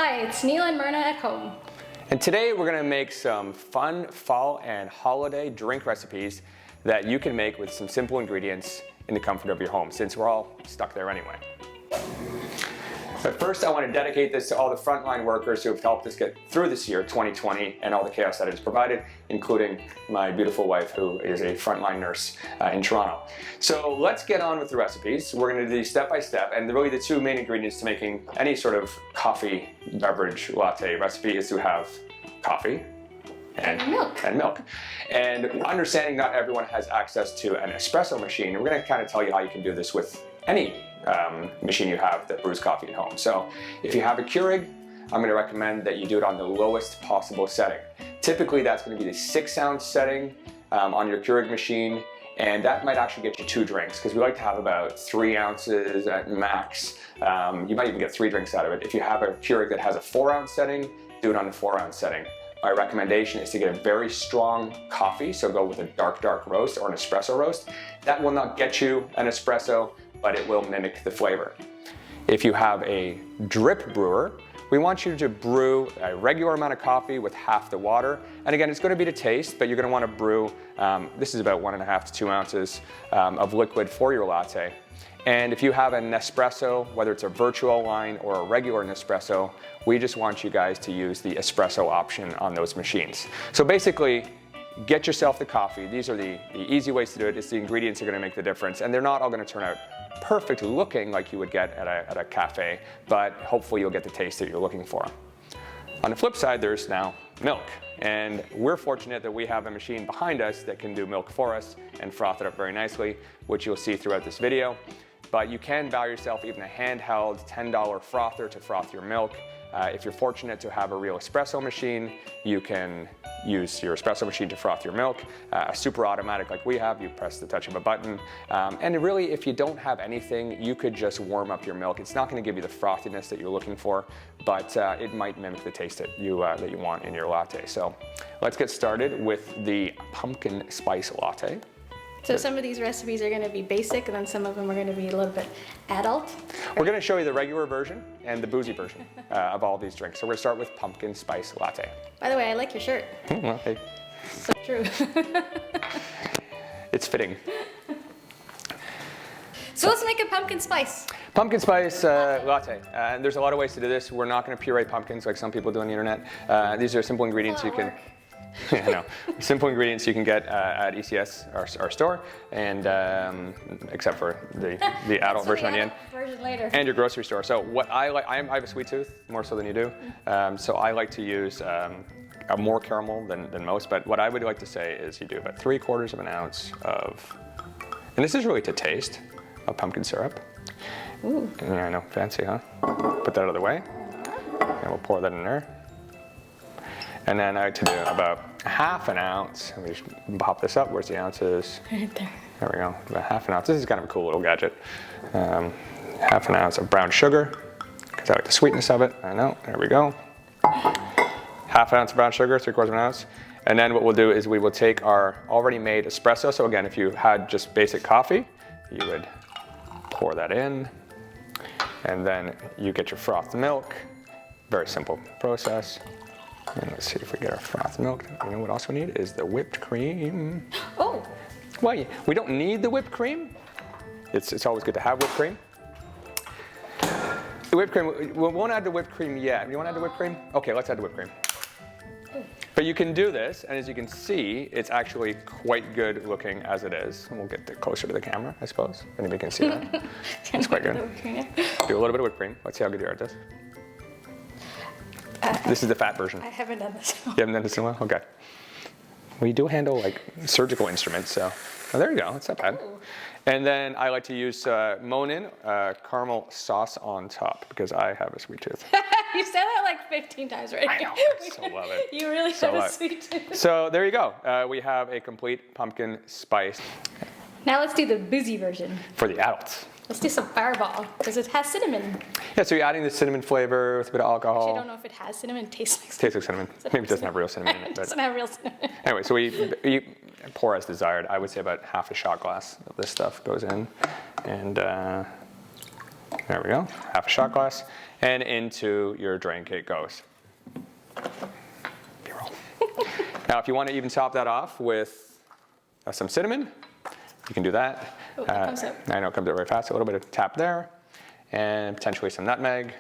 Hi, it's Neil and Myrna at home. And today we're going to make some fun fall and holiday drink recipes that you can make with some simple ingredients in the comfort of your home, since we're all stuck there anyway. But first I want to dedicate this to all the frontline workers who have helped us get through this year, 2020, and all the chaos that it has provided, including my beautiful wife who is a frontline nurse in Toronto. So let's get on with the recipes. We're going to do these step by step, and really the two main ingredients to making any sort of coffee beverage latte recipe is to have coffee and milk. And understanding not everyone has access to an espresso machine, we're going to kind of tell you how you can do this with any machine you have that brews coffee at home. So if you have a Keurig, I'm going to recommend that you do it on the lowest possible setting. Typically that's going to be the 6-ounce setting on your Keurig machine, and that might actually get you 2 drinks because we like to have about 3 ounces at max. You might even get 3 drinks out of it. If you have a Keurig that has a 4-ounce setting, do it on the 4-ounce setting. My recommendation is to get a very strong coffee, so go with a dark roast or an espresso roast. That will not get you an espresso, but it will mimic the flavor. If you have a drip brewer, we want you to brew a regular amount of coffee with half the water. And again, it's going to be to taste, but you're going to want to brew, this is about 1.5 to 2 ounces of liquid for your latte. And if you have an Nespresso, whether it's a virtual line or a regular Nespresso, we just want you guys to use the espresso option on those machines. So basically, get yourself the coffee. These are the easy ways to do it. It's the ingredients that are going to make the difference, and they're not all going to turn out perfect looking like you would get at a cafe, but hopefully you'll get the taste that you're looking for. On the flip side, there's now milk, and we're fortunate that we have a machine behind us that can do milk for us and froth it up very nicely, which you'll see throughout this video. But you can buy yourself even a handheld $10 frother to froth your milk. If you're fortunate to have a real espresso machine, you can use your espresso machine to froth your milk. A super automatic like we have, you press the touch of a button. And really, if you don't have anything, you could just warm up your milk. It's not going to give you the frothiness that you're looking for, but it might mimic the taste that you want in your latte. So let's get started with the pumpkin spice latte. So some of these recipes are going to be basic, and then some of them are going to be a little bit adult. We're going to show you the regular version and the boozy version of all these drinks. So we're going to start with pumpkin spice latte. By the way, I like your shirt. Well, hey. So true. It's fitting. So let's make a pumpkin spice. Pumpkin spice latte. And there's a lot of ways to do this. We're not going to puree pumpkins like some people do on the internet. These are simple ingredients you can... simple ingredients you can get at ECS, our store, and except for the adult version on the end, version later, and your grocery store. So what I like, I have a sweet tooth more so than you do, so I like to use more caramel than most. But what I would like to say is you do about 3/4 of an ounce of, and this is really to taste, of pumpkin syrup. Ooh. Yeah, I know, fancy, huh? Put that out of the way, and we'll pour that in there. And then I like to do about 1/2 ounce. Let me just pop this up. Where's the ounces? Right there. There we go. About 1/2 ounce. This is kind of a cool little gadget. 1/2 ounce of brown sugar, because I like the sweetness of it. I know. There we go. 1/2 ounce of brown sugar, 3/4 of an ounce. And then what we'll do is we will take our already made espresso. So again, if you had just basic coffee, you would pour that in. And then you get your frothed milk. Very simple process. And let's see if we get our frothed milk. You know what else we need is the whipped cream. Oh. Well, we don't need the whipped cream. It's always good to have whipped cream. The whipped cream, we won't add the whipped cream yet. You want to add the whipped cream? Okay, let's add the whipped cream. But you can do this, and as you can see, it's actually quite good looking as it is. We'll get closer to the camera, I suppose. Anybody can see that. It's quite good. Do a little bit of whipped cream. Let's see how good you are at this. This is the fat version. I haven't done this. You haven't done this in a while? Okay. Well, you do handle like surgical instruments, so there you go. It's not bad. Ooh. And then I like to use Monin caramel sauce on top because I have a sweet tooth. You said that like 15 times already. I know. I so love it. You really have a sweet tooth. So there you go. We have a complete pumpkin spice. Now let's do the boozy version. For the adults. Let's do some Fireball, because it has cinnamon. Yeah, so you're adding the cinnamon flavor with a bit of alcohol. Actually, I don't know if it has cinnamon. It tastes like cinnamon. Tastes like cinnamon. Maybe it doesn't have real cinnamon in it. It doesn't have real cinnamon. Anyway, so you pour as desired. I would say about half a shot glass of this stuff goes in. And There we go, half a shot glass, and into your drink it goes. B-roll. Now, if you want to even top that off with some cinnamon, you can do that. Oh, it comes out. I know it comes out very fast. A little bit of tap there, and potentially some nutmeg.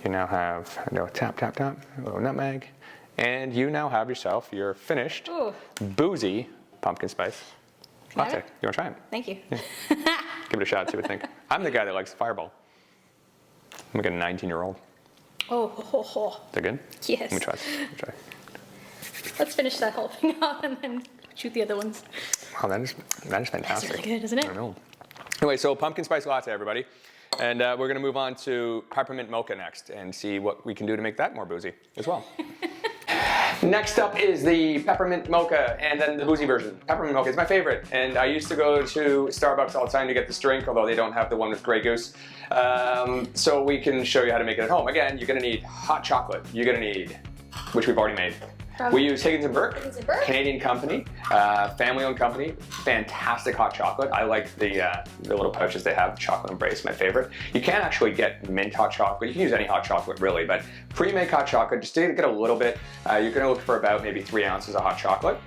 You now have tap, tap, tap, a little nutmeg, and you now have yourself your finished boozy pumpkin spice latte. You want to try it? Thank you. Yeah. Give it a shot, see what you think. I'm the guy that likes the Fireball. I'm like a 19-year-old. Oh. They're good? Yes. Let me try this. Let's finish that whole thing off and then shoot the other ones. Wow, that is fantastic. That's really good, isn't it? I know. Anyway, so pumpkin spice latte, everybody. And we're going to move on to Peppermint Mocha next and see what we can do to make that more boozy as well. Next up is the Peppermint Mocha and then the Boozy version. Peppermint Mocha is my favorite, and I used to go to Starbucks all the time to get this drink, although they don't have the one with Grey Goose. So we can show you how to make it at home. Again, you're going to need hot chocolate. You're going to need, which we've already made. We use Higgins & Burke, Canadian company, family-owned company, fantastic hot chocolate. I like the little pouches they have, chocolate embrace, my favorite. You can actually get mint hot chocolate. You can use any hot chocolate really, but pre-made hot chocolate, just to get a little bit, you're gonna look for about maybe 3 ounces of hot chocolate.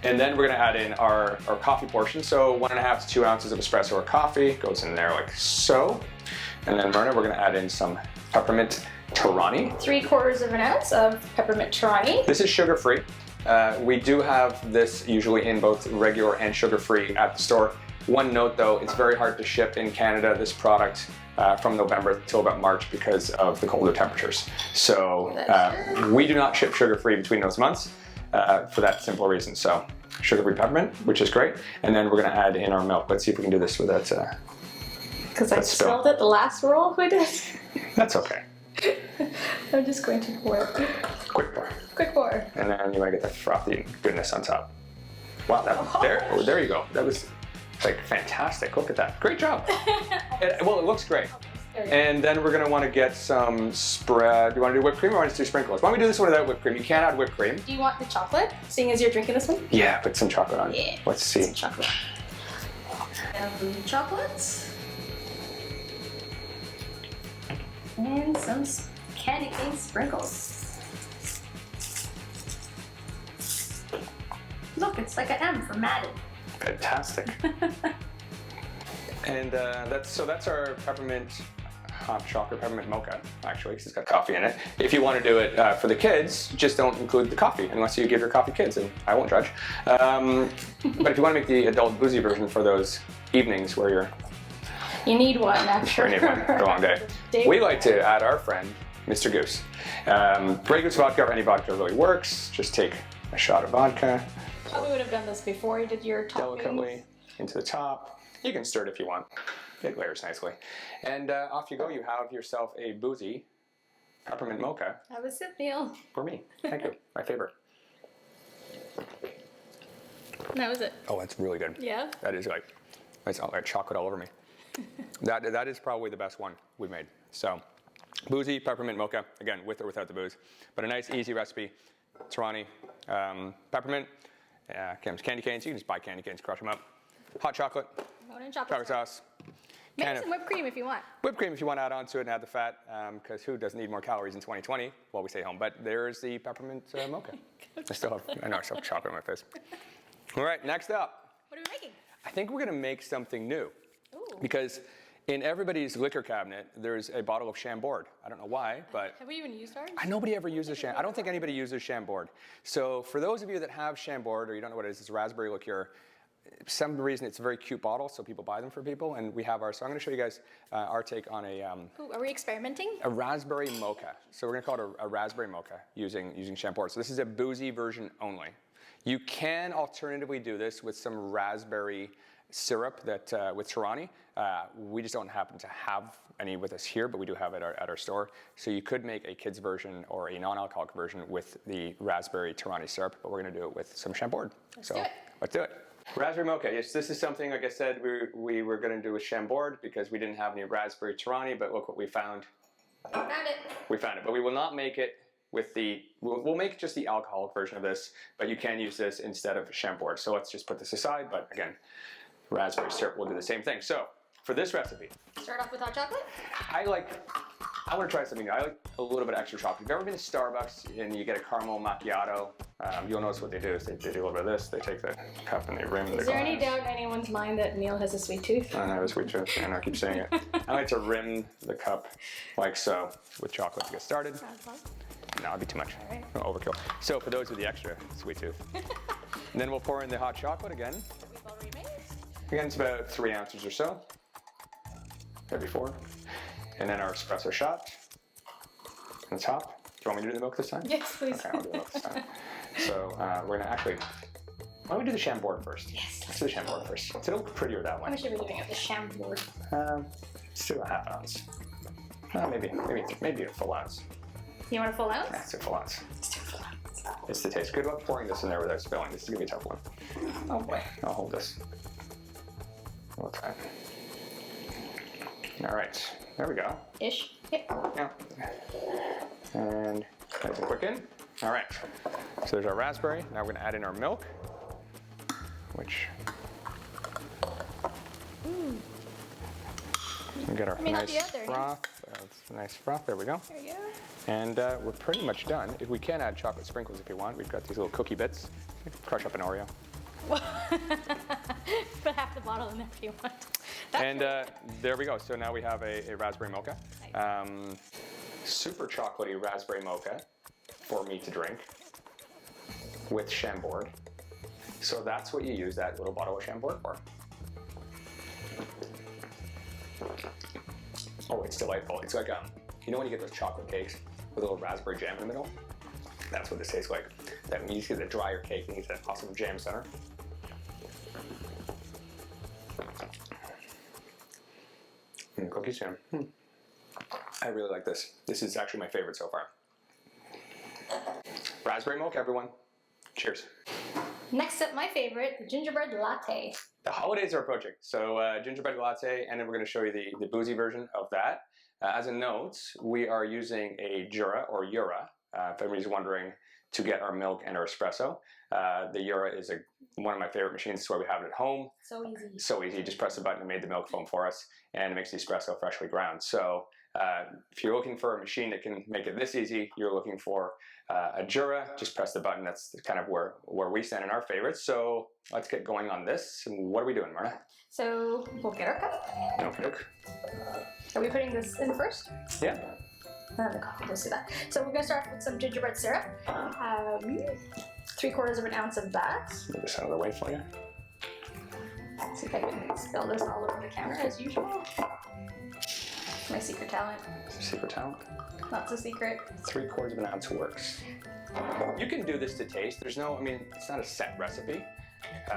And then we're gonna add in our coffee portion. So 1.5 to 2 ounces of espresso or coffee goes in there like so. And then Myrna, we're gonna add in some peppermint Tarani. 3/4 of an ounce of peppermint Tarani. This is sugar-free. We do have this usually in both regular and sugar-free at the store. One note though, it's very hard to ship in Canada this product from November till about March because of the colder temperatures. So we do not ship sugar-free between those months for that simple reason. So sugar-free peppermint, which is great. And then we're gonna add in our milk. Let's see if we can do this without because I spilled it the last roll we did. That's okay. I'm just going to pour. Quick pour. Quick pour. And then you want to get the frothy goodness on top. Wow, there you go. That was like fantastic. Look at that. Great job. Well, it looks great. And then we're going to want to get some spread. Do you want to do whipped cream or want to do sprinkles? Why don't we do this one without whipped cream? You can add whipped cream. Do you want the chocolate, seeing as you're drinking this one? Yeah, put some chocolate on. Yeah. Let's see. Some chocolate. And chocolates. And some candy cane sprinkles. Look, it's like an M for Madden. Fantastic. And that's our peppermint hot chocolate peppermint mocha, actually, because it's got coffee in it. If you want to do it for the kids, just don't include the coffee unless you give your coffee kids, and I won't judge. But if you want to make the adult boozy version for those evenings where you need one after a long day. We like to add our friend, Mr. Goose. Grey Goose vodka or any vodka really works. Just take a shot of vodka. Probably would have done this before you did your toppings. Delicately into the top. You can stir it if you want. It layers nicely. And off you go. You have yourself a boozy peppermint mocha. Have a sip, Neil. For me. Thank you. My favorite. That was it. Oh, that's really good. Yeah? That is that's all like chocolate all over me. That is probably the best one we've made. So, boozy peppermint mocha, again, with or without the booze, but a nice, easy recipe. Tarani, peppermint, candy canes. You can just buy candy canes, crush them up. Hot chocolate, chocolate sauce. Make some whipped cream if you want. Whipped cream if you want to add on to it and add the fat, because who doesn't need more calories in 2020 while we stay home? But there's the peppermint mocha. I still have chocolate on my face. All right, next up. What are we making? I think we're going to make something new. Ooh. Because in everybody's liquor cabinet, there's a bottle of Chambord. I don't know why, but... Have we even used ours? Nobody ever uses Chambord. I don't think anybody uses Chambord. So for those of you that have Chambord, or you don't know what it is, it's raspberry liqueur. For some reason, it's a very cute bottle, so people buy them for people, and we have ours. So I'm going to show you guys our take on a... Ooh, are we experimenting? A raspberry mocha. So we're going to call it a raspberry mocha using Chambord. So this is a boozy version only. You can alternatively do this with some raspberry syrup that with Tarani. We just don't happen to have any with us here, but we do have it at our store. So you could make a kid's version or a non-alcoholic version with the raspberry Tarani syrup, but we're going to do it with some Chambord. Let's do it. Let's do it. Raspberry mocha. Yes, this is something, like I said, we were going to do with Chambord because we didn't have any raspberry Tarani, but look what we found. Found it. We found it, but we will not make it with the, we'll make just the alcoholic version of this, but you can use this instead of Chambord. So let's just put this aside, but again, raspberry syrup will do the same thing. So for this recipe, Start off with hot chocolate. I want to try something new. I like a little bit of extra chocolate. If you've ever been to Starbucks and you get a caramel macchiato, you'll notice what they do is they do a little bit of this. They take the cup and they rim the glass. Is there any doubt in anyone's mind that Neil has a sweet tooth? I have a sweet tooth, and I keep saying it. I like to rim the cup like so with chocolate to get started. No, it'd be too much. Right. Overkill. So for those with the extra sweet tooth. And then we'll pour in the hot chocolate again. We've already made. Again, it's about 3 ounces or so. Maybe 4. And then our espresso shot on the top. Do you want me to do the milk this time? Yes, please. Okay, I'll do the milk this time. So we're gonna actually, why don't we do the Chambord first? Yes. Let's do the Chambord first. It's a little prettier that way. How much are we doing at the Chambord? Let's do a half ounce. Maybe a full ounce. You want a full ounce? Let's do a full ounce. Let's do a full ounce. It's the taste. Good luck pouring this in there without spilling. This is gonna be a tough one. Oh boy. I'll hold this. All the time. All right, there we go. Ish. Yep. Yeah. And nice and quick in. All right, so there's our raspberry. Now we're gonna add in our milk, which we get our nice froth. Nice froth, there we go. There you go. And we're pretty much done. If we can add chocolate sprinkles if you want. We've got these little cookie bits. Crush up an Oreo. Put half the bottle in there if you want. And there we go. So now we have a raspberry mocha. Nice. Super chocolatey raspberry mocha for me to drink with Chambord. So that's what you use that little bottle of Chambord for. Oh, it's delightful. It's like, you know when you get those chocolate cakes with a little raspberry jam in the middle? That's what this tastes like. That when you see the drier cake and you get that awesome jam center. And cookies jam. I really like this. This is actually my favorite so far. Raspberry mocha, everyone. Cheers. Next up, my favorite, the gingerbread latte. The holidays are approaching, so gingerbread latte, and then we're going to show you the boozy version of that. As a note, we are using a Jura or Jura, if anybody's wondering, to get our milk and our espresso. The Jura is one of my favorite machines. It's why we have it at home. So easy. So easy. You just press the button and made the milk foam for us, and it makes the espresso freshly ground. So if you're looking for a machine that can make it this easy, you're looking for a Jura, just press the button. That's kind of where we stand in our favorites. So let's get going on this. What are we doing, Marta? So we'll get our cup. Okay. Are we putting this in first? Yeah. The coffee goes to that. So we're gonna start with some gingerbread syrup. 3/4 of an ounce of that. Move this out of the way for you. See if I can spill this all over the counter as usual. My secret talent. Secret talent. Not so secret. 3/4 of an ounce works. You can do this to taste. There's no, it's not a set recipe.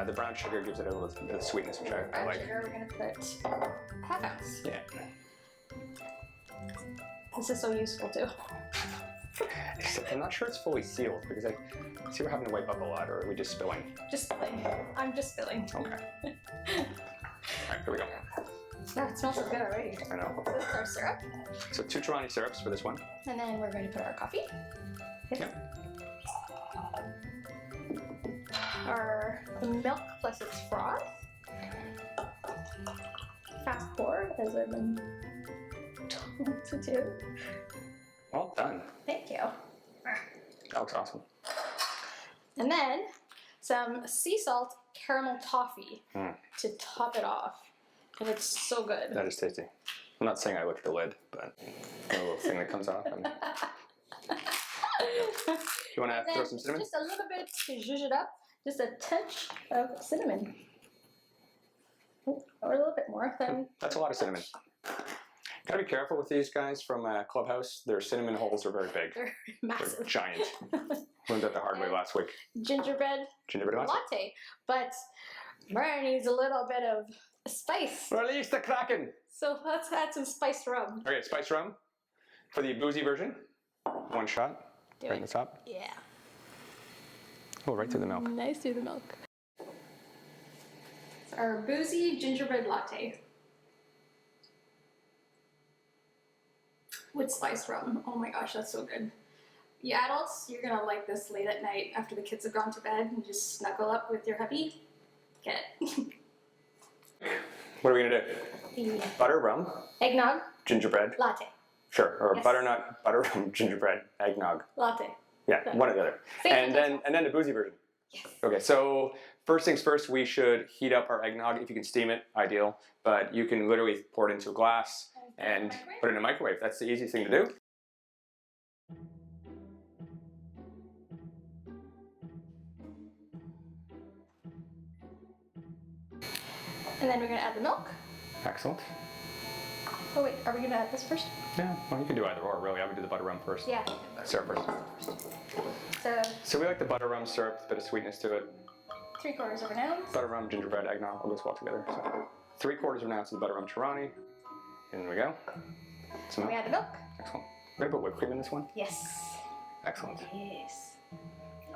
The brown sugar gives it a little bit of sweetness, which I Brown like. sugar, we're gonna put half ounce. Yeah. This is so useful too. Except I'm not sure it's fully sealed because I see we're having to wipe up a lot, or are we just spilling? Just spilling. I'm just spilling. Okay. All right, here we go. Yeah, it smells so good already. I know. So this is our syrup. So 2 Torani syrups for this one. And then we're going to put our coffee. Yep. Our milk plus its froth. Fast pour as I've been told to do. Well done. Thank you. That looks awesome. And then some sea salt caramel toffee to top it off. And it's so good. That is tasty. I'm not saying I licked the lid, but a little thing that comes off. You want to throw some cinnamon? Just a little bit to zhuzh it up. Just a touch of cinnamon. Or a little bit more than. That's a lot of cinnamon. Gotta be careful with these guys from Clubhouse. Their cinnamon holes are very big. They're massive. They're giant. Learned that the hard way last week. Gingerbread latte. But Brian needs a little bit of spice. Release the Kraken! So let's add some spiced rum. Okay, spiced rum for the boozy version. 1 shot. Do right it. in the top. Yeah. Oh, right through the milk. Nice through the milk. It's our boozy gingerbread latte. With spiced rum. Oh my gosh, that's so good. You adults, you're gonna like this late at night after the kids have gone to bed and just snuggle up with your hubby. Get it. What are we gonna do? the Butter rum, Eggnog gingerbread. Latte. Sure, or Yes. butternut, butter rum, gingerbread, eggnog. Latte. Yeah, one or the other. Same And then the boozy version. Yes. Okay, so first things first, we should heat up our eggnog. If you can steam it, ideal. But you can literally pour it into a glass and put it in a microwave. That's the easiest thing to do. And then we're going to add the milk. Excellent. Oh wait, are we going to add this first? Yeah, well, you can do either or, really. I would do the butter rum first. Yeah. Syrup first. So we like the butter rum syrup, a bit of sweetness to it. 3/4 of an ounce. Butter rum, gingerbread, eggnog, all goes well together. So 3/4 of an ounce of butter rum Chirani. In we go. Some We milk. add the milk. Excellent. We're going to put whipped cream in this one? Yes. Excellent. Yes.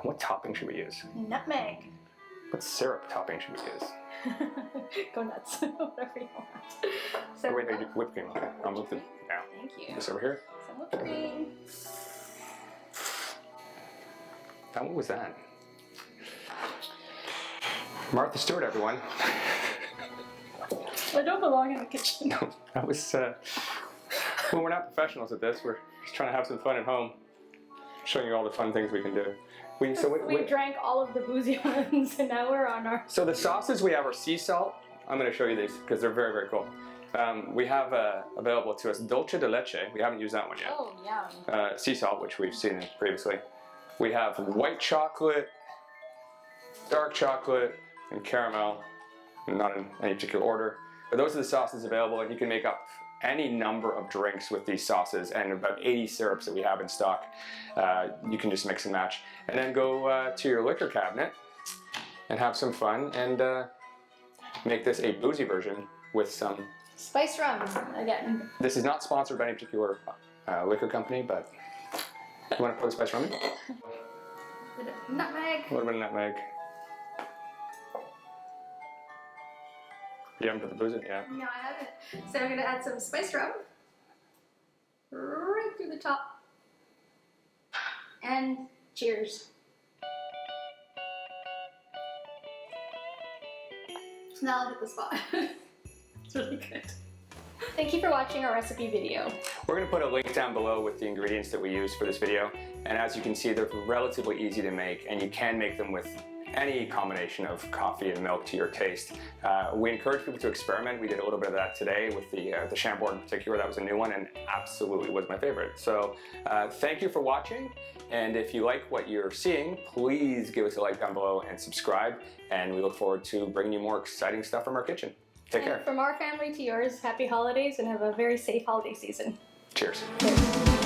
What topping should we use? Nutmeg. What syrup topping should we use? Go nuts. Whatever you want. So, Oh, wait, I do whipped cream. Okay, I'll move it now. thank you. This over here. Some whipped cream. Now, what was that? Martha Stewart, everyone. I don't belong in the kitchen. No, that was, well, we're not professionals at this. We're just trying to have some fun at home. Showing you all the fun things we can do. We drank all of the boozy ones and now we're on our... So the sauces we have are sea salt. I'm going to show you these because they're very, very cool. We have available to us dulce de leche. We haven't used that one yet. Oh, yum. Sea salt, which we've seen previously. We have white chocolate, dark chocolate, and caramel. Not in any particular order. But those are the sauces available, and you can make up any number of drinks with these sauces and about 80 syrups that we have in stock. You can just mix and match. And then go to your liquor cabinet and have some fun and make this a boozy version with some... Spiced rum, again. This is not sponsored by any particular liquor company, but you want to put a spice rum in? Nutmeg. A little bit of nutmeg. You haven't put the booze in? Yeah. No, I haven't. So I'm going to add some spiced rum. Right through the top. And cheers. Now I'll hit the spot. It's really good. Thank you for watching our recipe video. We're going to put a link down below with the ingredients that we use for this video. And as you can see, they're relatively easy to make, and you can make them with any combination of coffee and milk to your taste. We encourage people to experiment. We did a little bit of that today with the Chambord in particular. That was a new one and absolutely was my favorite. So thank you for watching. And if you like what you're seeing, please give us a like down below and subscribe. And we look forward to bringing you more exciting stuff from our kitchen. Take care. From our family to yours, happy holidays and have a very safe holiday season. Cheers. Cheers.